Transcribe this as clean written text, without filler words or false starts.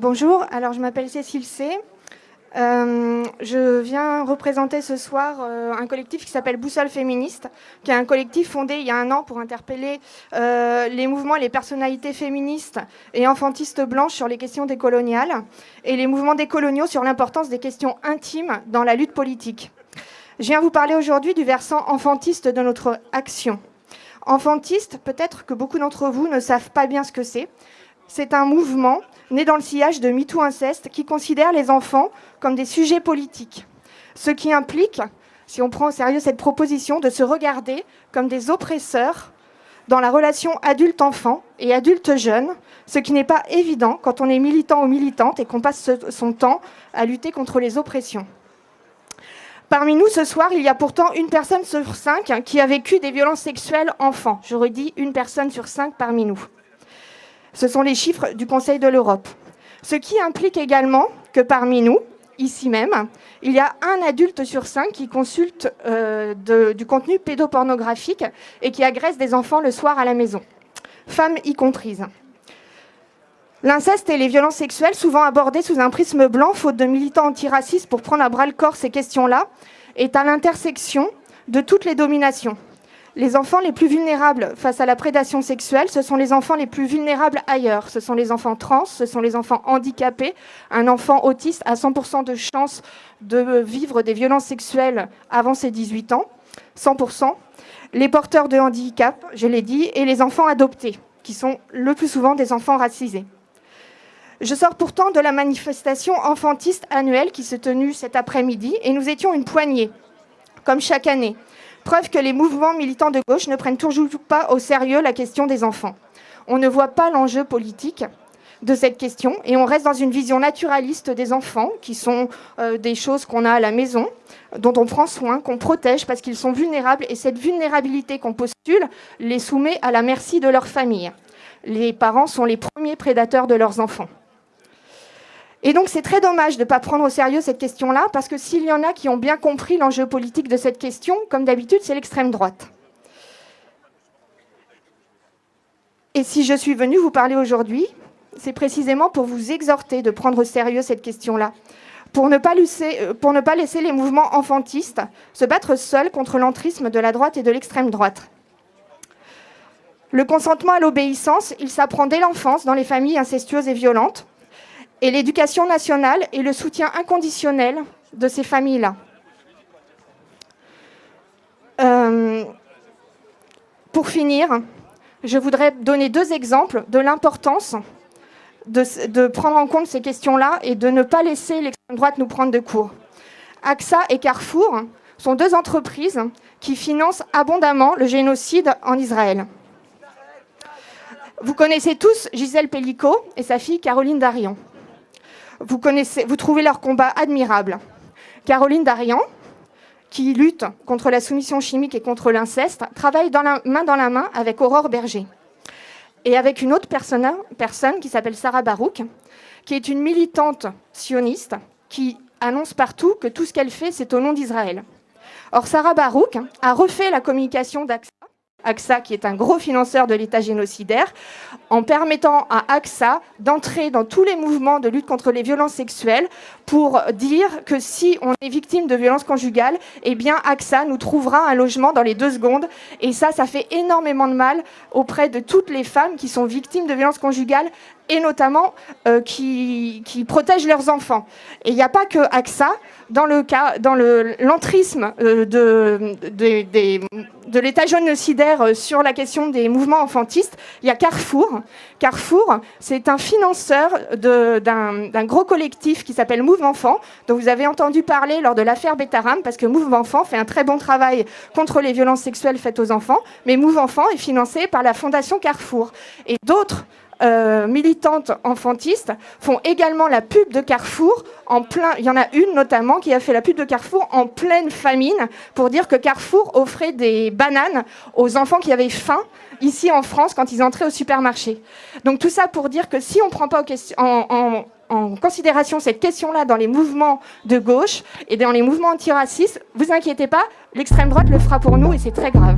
Bonjour, alors je m'appelle Cécile C. Je viens représenter ce soir un collectif qui s'appelle Boussole Féministe, qui est un collectif fondé il y a un an pour interpeller les mouvements et les personnalités féministes et enfantistes blanches sur les questions décoloniales et les mouvements décoloniaux sur l'importance des questions intimes dans la lutte politique. Je viens vous parler aujourd'hui du versant enfantiste de notre action. Enfantiste, peut-être que beaucoup d'entre vous ne savent pas bien ce que c'est. C'est un mouvement né dans le sillage de MeToo Inceste qui considère les enfants comme des sujets politiques. Ce qui implique, si on prend au sérieux cette proposition, de se regarder comme des oppresseurs dans la relation adulte-enfant et adulte-jeune, ce qui n'est pas évident quand on est militant ou militante et qu'on passe son temps à lutter contre les oppressions. Parmi nous, ce soir, il y a pourtant une personne sur 5 qui a vécu des violences sexuelles enfant. Je redis, une personne sur 5 parmi nous. Ce sont les chiffres du Conseil de l'Europe. Ce qui implique également que parmi nous, ici même, il y a un adulte sur 5 qui consulte du contenu pédopornographique et qui agresse des enfants le soir à la maison, femmes y comprises. L'inceste et les violences sexuelles, souvent abordées sous un prisme blanc, faute de militants antiracistes pour prendre à bras-le-corps ces questions-là, est à l'intersection de toutes les dominations. Les enfants les plus vulnérables face à la prédation sexuelle, ce sont les enfants les plus vulnérables ailleurs. Ce sont les enfants trans, ce sont les enfants handicapés. Un enfant autiste a 100% de chance de vivre des violences sexuelles avant ses 18 ans. 100%. Les porteurs de handicap, je l'ai dit, et les enfants adoptés, qui sont le plus souvent des enfants racisés. Je sors pourtant de la manifestation enfantiste annuelle qui s'est tenue cet après-midi et nous étions une poignée, comme chaque année. Preuve que les mouvements militants de gauche ne prennent toujours pas au sérieux la question des enfants. On ne voit pas l'enjeu politique de cette question et on reste dans une vision naturaliste des enfants qui sont des choses qu'on a à la maison, dont on prend soin, qu'on protège parce qu'ils sont vulnérables et cette vulnérabilité qu'on postule les soumet à la merci de leur famille. Les parents sont les premiers prédateurs de leurs enfants. Et donc c'est très dommage de ne pas prendre au sérieux cette question-là, parce que s'il y en a qui ont bien compris l'enjeu politique de cette question, comme d'habitude, c'est l'extrême droite. Et si je suis venue vous parler aujourd'hui, c'est précisément pour vous exhorter de prendre au sérieux cette question-là, pour ne pas laisser les mouvements enfantistes se battre seuls contre l'entrisme de la droite et de l'extrême droite. Le consentement à l'obéissance, il s'apprend dès l'enfance dans les familles incestueuses et violentes, et l'éducation nationale est le soutien inconditionnel de ces familles-là. Pour finir, je voudrais donner 2 exemples de l'importance de prendre en compte ces questions-là et de ne pas laisser l'extrême droite nous prendre de court. AXA et Carrefour sont 2 entreprises qui financent abondamment le génocide en Israël. Vous connaissez tous Gisèle Pellicot et sa fille Caroline Darian. Vous trouvez leur combat admirable. Caroline Darian, qui lutte contre la soumission chimique et contre l'inceste, travaille main dans la main avec Aurore Berger. Et avec une autre personne qui s'appelle Sarah Barouk, qui est une militante sioniste, qui annonce partout que tout ce qu'elle fait, c'est au nom d'Israël. Or, Sarah Barouk a refait la communication d'AXA, qui est un gros financeur de l'État génocidaire, en permettant à AXA d'entrer dans tous les mouvements de lutte contre les violences sexuelles pour dire que si on est victime de violences conjugales, eh bien AXA nous trouvera un logement dans les 2 secondes. Et ça fait énormément de mal auprès de toutes les femmes qui sont victimes de violences conjugales et notamment qui protègent leurs enfants. Et il n'y a pas que AXA. Dans l'entrisme de l'État génocidaire sur la question des mouvements enfantistes, il y a Carrefour. Carrefour, c'est un financeur d'un gros collectif qui s'appelle Move Enfant, dont vous avez entendu parler lors de l'affaire Betaram, parce que Move Enfant fait un très bon travail contre les violences sexuelles faites aux enfants, mais Move Enfant est financé par la Fondation Carrefour. Et d'autres militantes enfantistes font également la pub de Carrefour il y en a une notamment qui a fait la pub de Carrefour en pleine famine pour dire que Carrefour offrait des bananes aux enfants qui avaient faim ici en France quand ils entraient au supermarché. Donc tout ça pour dire que si on ne prend pas en considération cette question-là dans les mouvements de gauche et dans les mouvements antiracistes, vous inquiétez pas, l'extrême droite le fera pour nous et c'est très grave.